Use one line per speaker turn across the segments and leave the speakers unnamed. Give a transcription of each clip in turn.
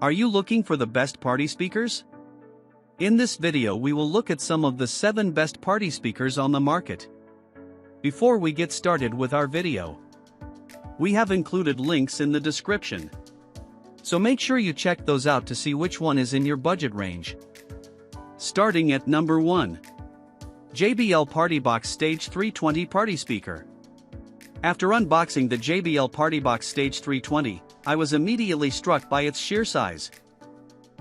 Are you looking for the best party speakers? In this video we will look at some of the 7 best party speakers on the market. Before we get started with our video, we have included links in the description, so make sure you check those out to see which one is in your budget range. Starting at number 1. JBL PartyBox Stage 320 Party Speaker. After unboxing the JBL PartyBox Stage 320, I was immediately struck by its sheer size.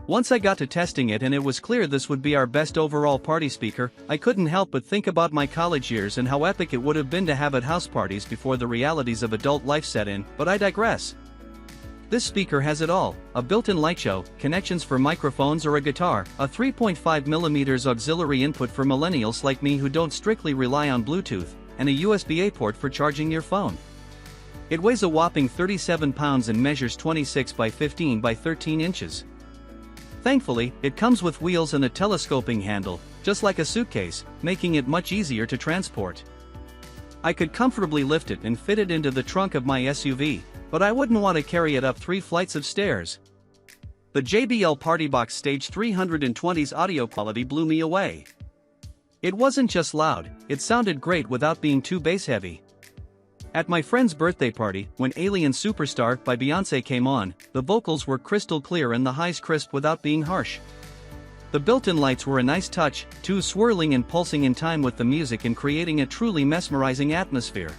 Once I got to testing it and it was clear this would be our best overall party speaker, I couldn't help but think about my college years and how epic it would have been to have at house parties before the realities of adult life set in, but I digress. This speaker has it all: a built-in light show, connections for microphones or a guitar, a 3.5mm auxiliary input for millennials like me who don't strictly rely on Bluetooth, and a USB-A port for charging your phone. It weighs a whopping 37 pounds and measures 26 by 15 by 13 inches. Thankfully, it comes with wheels and a telescoping handle, just like a suitcase, making it much easier to transport. I could comfortably lift it and fit it into the trunk of my SUV, but I wouldn't want to carry it up 3 flights of stairs. The JBL PartyBox Stage 320's audio quality blew me away. It wasn't just loud, it sounded great without being too bass-heavy. At my friend's birthday party, when Alien Superstar by Beyoncé came on, the vocals were crystal clear and the highs crisp without being harsh. The built-in lights were a nice touch, too, swirling and pulsing in time with the music and creating a truly mesmerizing atmosphere.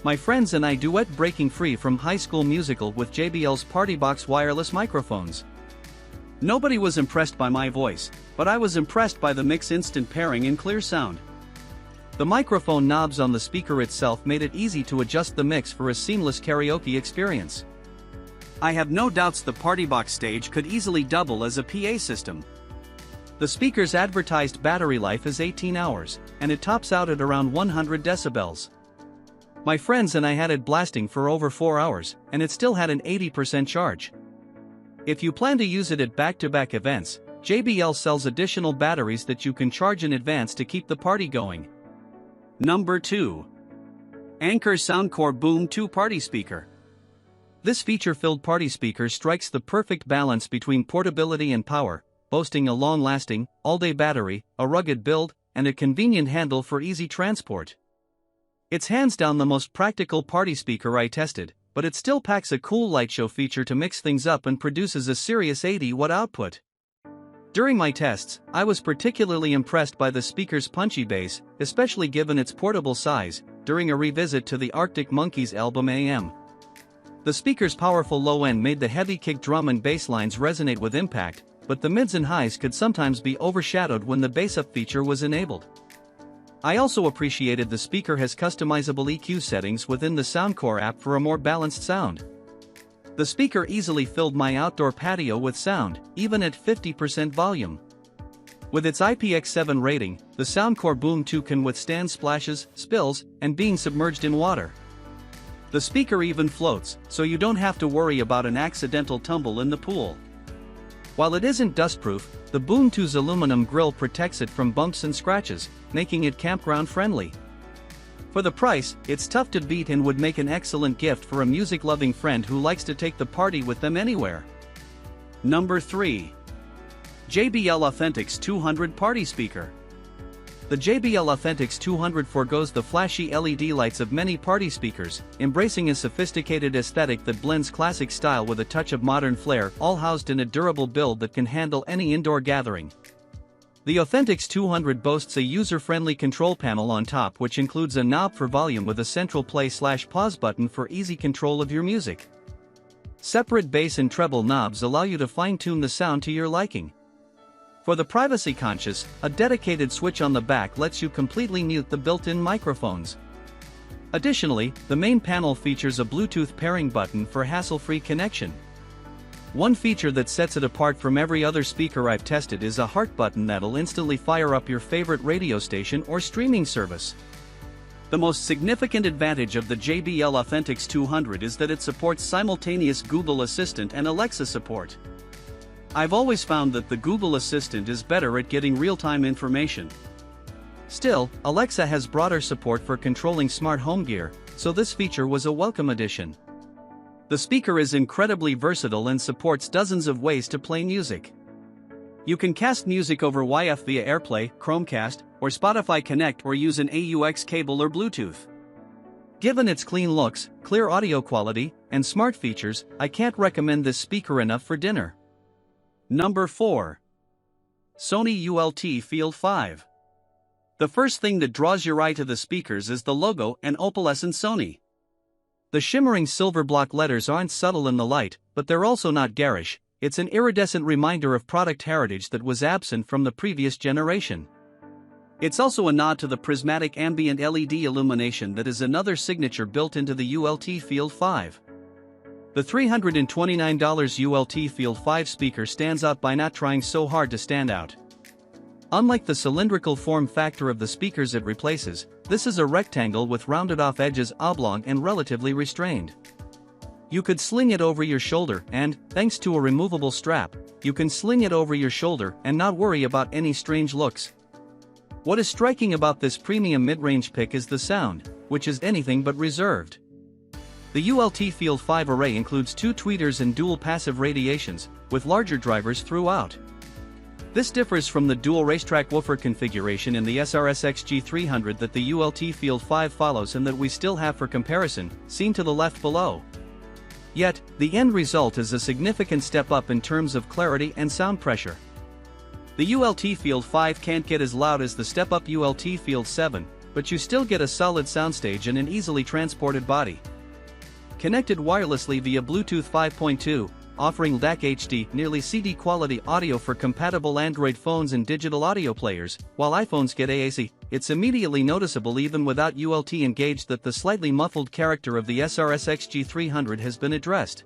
My friends and I duet Breaking Free from High School Musical with JBL's PartyBox wireless microphones. Nobody was impressed by my voice, but I was impressed by the mix, instant pairing and clear sound. The microphone knobs on the speaker itself made it easy to adjust the mix for a seamless karaoke experience. I have no doubts the PartyBox Stage could easily double as a PA system. The speaker's advertised battery life is 18 hours, and it tops out at around 100 decibels. My friends and I had it blasting for over 4 hours, and it still had an 80% charge. If you plan to use it at back-to-back events, JBL sells additional batteries that you can charge in advance to keep the party going. Number 2. Anker Soundcore Boom 2 Party Speaker. This feature-filled party speaker strikes the perfect balance between portability and power, boasting a long-lasting, all-day battery, a rugged build, and a convenient handle for easy transport. It's hands down the most practical party speaker I tested, but it still packs a cool light show feature to mix things up and produces a serious 80-watt output. During my tests, I was particularly impressed by the speaker's punchy bass, especially given its portable size, during a revisit to the Arctic Monkeys album AM. The speaker's powerful low end made the heavy kick drum and bass lines resonate with impact, but the mids and highs could sometimes be overshadowed when the bass up feature was enabled. I also appreciated the speaker has customizable EQ settings within the Soundcore app for a more balanced sound. The speaker easily filled my outdoor patio with sound, even at 50% volume. With its IPX7 rating, the Soundcore Boom 2 can withstand splashes, spills, and being submerged in water. The speaker even floats, so you don't have to worry about an accidental tumble in the pool. While it isn't dustproof, the Boom 2's aluminum grille protects it from bumps and scratches, making it campground friendly. For the price, it's tough to beat and would make an excellent gift for a music-loving friend who likes to take the party with them anywhere. Number 3. JBL Authentics 200 Party Speaker. The JBL Authentics 200 forgoes the flashy LED lights of many party speakers, embracing a sophisticated aesthetic that blends classic style with a touch of modern flair, all housed in a durable build that can handle any indoor gathering. The Authentics 200 boasts a user-friendly control panel on top which includes a knob for volume with a central play/pause button for easy control of your music. Separate bass and treble knobs allow you to fine-tune the sound to your liking. For the privacy-conscious, a dedicated switch on the back lets you completely mute the built-in microphones. Additionally, the main panel features a Bluetooth pairing button for hassle-free connection. One feature that sets it apart from every other speaker I've tested is a heart button that'll instantly fire up your favorite radio station or streaming service. The most significant advantage of the JBL Authentics 200 is that it supports simultaneous Google Assistant and Alexa support. I've always found that the Google Assistant is better at getting real-time information. Still, Alexa has broader support for controlling smart home gear, so this feature was a welcome addition. The speaker is incredibly versatile and supports dozens of ways to play music. You can cast music over Wi-Fi via AirPlay, Chromecast, or Spotify Connect, or use an AUX cable or Bluetooth. Given its clean looks, clear audio quality, and smart features, I can't recommend this speaker enough for dinner. Number 4. Sony ULT FIELD 5. The first thing that draws your eye to the speakers is the logo and opalescent Sony. The shimmering silver block letters aren't subtle in the light, but they're also not garish. It's an iridescent reminder of product heritage that was absent from the previous generation. It's also a nod to the prismatic ambient LED illumination that is another signature built into the ULT FIELD 5. The $329 ULT FIELD 5 speaker stands out by not trying so hard to stand out. Unlike the cylindrical form factor of the speakers it replaces, this is a rectangle with rounded-off edges, oblong and relatively restrained. You could sling it over your shoulder and, thanks to a removable strap, you can sling it over your shoulder and not worry about any strange looks. What is striking about this premium mid-range pick is the sound, which is anything but reserved. The ULT FIELD 5 array includes 2 tweeters and dual passive radiations, with larger drivers throughout. This differs from the dual racetrack woofer configuration in the SRS XG300 that the ULT FIELD 5 follows and that we still have for comparison, seen to the left below. Yet, the end result is a significant step up in terms of clarity and sound pressure. The ULT FIELD 5 can't get as loud as the step-up ULT FIELD 7, but you still get a solid soundstage and an easily transported body. Connected wirelessly via Bluetooth 5.2, offering DAC HD, nearly CD quality audio for compatible Android phones and digital audio players, while iPhones get AAC, it's immediately noticeable even without ULT engaged that the slightly muffled character of the SRS XG300 has been addressed.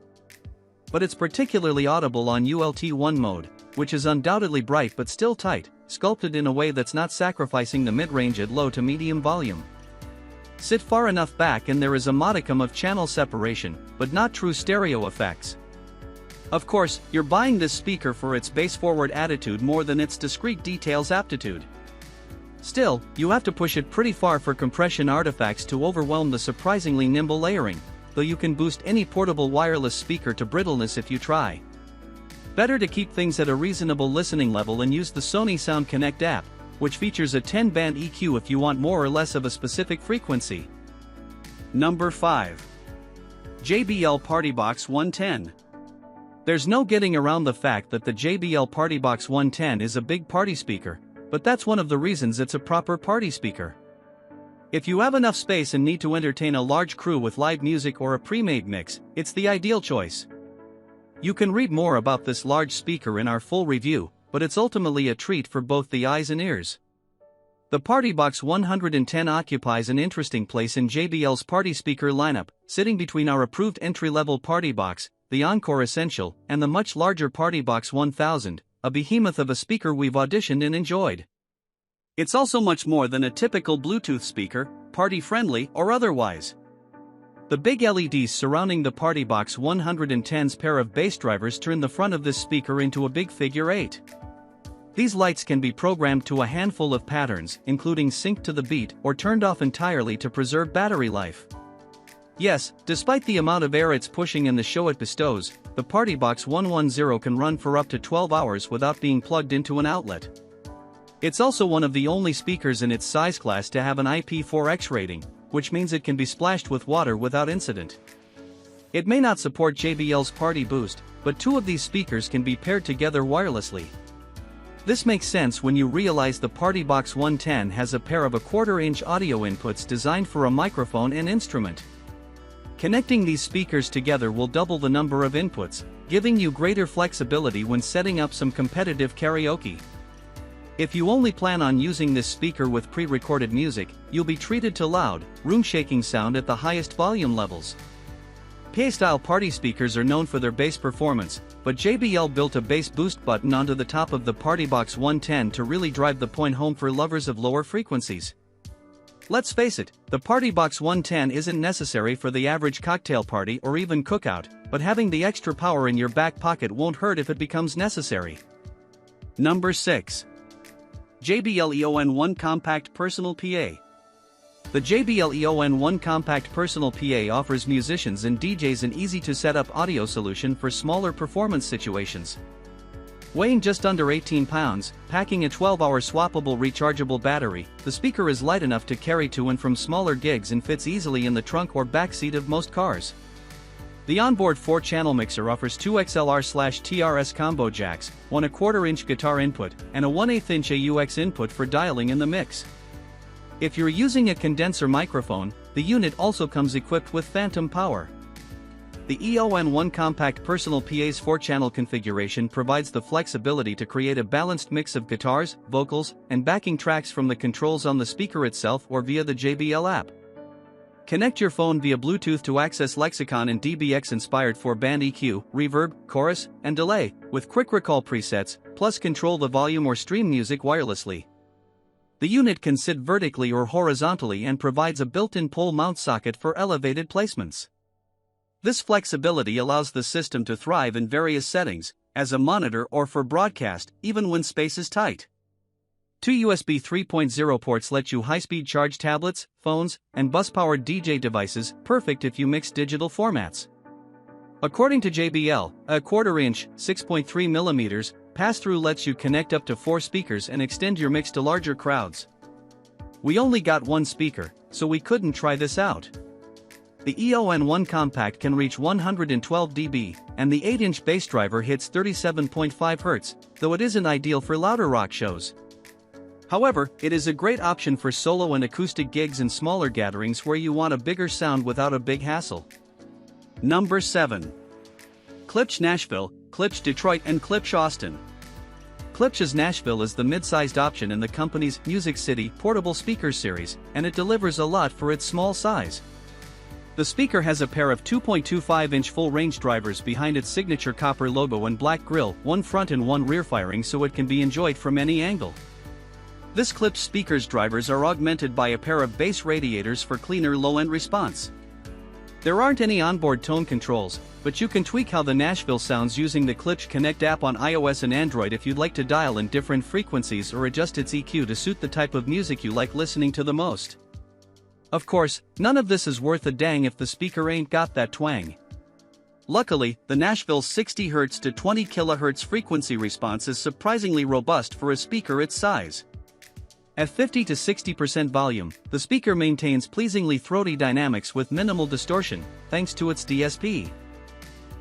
But it's particularly audible on ULT 1 mode, which is undoubtedly bright but still tight, sculpted in a way that's not sacrificing the mid-range at low to medium volume. Sit far enough back and there is a modicum of channel separation, but not true stereo effects. Of course, you're buying this speaker for its bass-forward attitude more than its discrete details aptitude. Still, you have to push it pretty far for compression artifacts to overwhelm the surprisingly nimble layering, though you can boost any portable wireless speaker to brittleness if you try. Better to keep things at a reasonable listening level and use the Sony Sound Connect app, which features a 10-band EQ if you want more or less of a specific frequency. Number 5. JBL PartyBox 110. There's no getting around the fact that the JBL PartyBox 110 is a big party speaker, but that's one of the reasons it's a proper party speaker. If you have enough space and need to entertain a large crew with live music or a pre-made mix, it's the ideal choice. You can read more about this large speaker in our full review, but it's ultimately a treat for both the eyes and ears. The PartyBox 110 occupies an interesting place in JBL's party speaker lineup, sitting between our approved entry-level PartyBox, the Anker Essential, and the much larger PartyBox 1000, a behemoth of a speaker we've auditioned and enjoyed. It's also much more than a typical Bluetooth speaker, party-friendly or otherwise. The big LEDs surrounding the PartyBox 110's pair of bass drivers turn the front of this speaker into a big figure 8. These lights can be programmed to a handful of patterns, including sync to the beat or turned off entirely to preserve battery life. Yes, despite the amount of air it's pushing and the show it bestows, the PartyBox 110 can run for up to 12 hours without being plugged into an outlet. It's also one of the only speakers in its size class to have an IP4X rating, which means it can be splashed with water without incident. It may not support JBL's Party Boost, but 2 of these speakers can be paired together wirelessly. This makes sense when you realize the PartyBox 110 has a pair of 1/4-inch audio inputs designed for a microphone and instrument. Connecting these speakers together will double the number of inputs, giving you greater flexibility when setting up some competitive karaoke. If you only plan on using this speaker with pre-recorded music, you'll be treated to loud, room-shaking sound at the highest volume levels. PA-style party speakers are known for their bass performance, but JBL built a bass boost button onto the top of the PartyBox 110 to really drive the point home for lovers of lower frequencies. Let's face it, the PartyBox 110 isn't necessary for the average cocktail party or even cookout, but having the extra power in your back pocket won't hurt if it becomes necessary. Number 6. JBL EON1 Compact Personal PA. The JBL EON1 Compact Personal PA offers musicians and DJs an easy-to-set-up audio solution for smaller performance situations. Weighing just under 18 pounds, packing a 12-hour swappable rechargeable battery, the speaker is light enough to carry to and from smaller gigs and fits easily in the trunk or back seat of most cars. The onboard 4-channel mixer offers two XLR/TRS combo jacks, 1 1/4-inch guitar input, and a 1/8-inch AUX input for dialing in the mix. If you're using a condenser microphone, the unit also comes equipped with phantom power. The EON1 Compact Personal PA's 4-channel configuration provides the flexibility to create a balanced mix of guitars, vocals, and backing tracks from the controls on the speaker itself or via the JBL app. Connect your phone via Bluetooth to access Lexicon and DBX inspired 4-band EQ, reverb, chorus, and delay, with quick recall presets, plus control the volume or stream music wirelessly. The unit can sit vertically or horizontally and provides a built-in pole mount socket for elevated placements. This flexibility allows the system to thrive in various settings, as a monitor or for broadcast, even when space is tight. Two USB 3.0 ports let you high-speed charge tablets, phones, and bus-powered DJ devices, perfect if you mix digital formats. According to JBL, a 1/4-inch, 6.3 mm, pass-through lets you connect up to 4 speakers and extend your mix to larger crowds. We only got one speaker, so we couldn't try this out. The EON1 Compact can reach 112 dB, and the 8-inch bass driver hits 37.5 Hz, though it isn't ideal for louder rock shows. However, it is a great option for solo and acoustic gigs and smaller gatherings where you want a bigger sound without a big hassle. Number 7. Klipsch Nashville, Klipsch Detroit and Klipsch Austin. Klipsch's Nashville is the mid-sized option in the company's Music City portable speaker series, and it delivers a lot for its small size. The speaker has a pair of 2.25-inch full-range drivers behind its signature copper logo and black grille, one front and one rear firing, so it can be enjoyed from any angle. This Klipsch speaker's drivers are augmented by a pair of bass radiators for cleaner low-end response. There aren't any onboard tone controls, but you can tweak how the Nashville sounds using the Klipsch Connect app on iOS and Android if you'd like to dial in different frequencies or adjust its EQ to suit the type of music you like listening to the most. Of course, none of this is worth a dang if the speaker ain't got that twang. Luckily, the Nashville's 60 Hz to 20 kHz frequency response is surprisingly robust for a speaker its size. At 50 to 60% volume, the speaker maintains pleasingly throaty dynamics with minimal distortion, thanks to its DSP.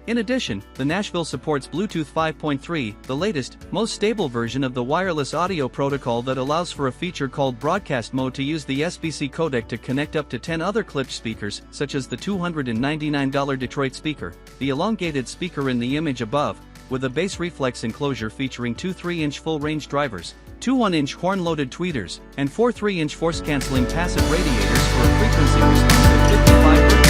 In addition, the Nashville supports Bluetooth 5.3, the latest, most stable version of the wireless audio protocol that allows for a feature called broadcast mode to use the SBC codec to connect up to 10 other Klipsch speakers, such as the $299 Detroit speaker, the elongated speaker in the image above, with a bass reflex enclosure featuring two 3-inch full-range drivers, two 1-inch horn-loaded tweeters, and four 3-inch force-canceling passive radiators for a frequency response of 55 Hz.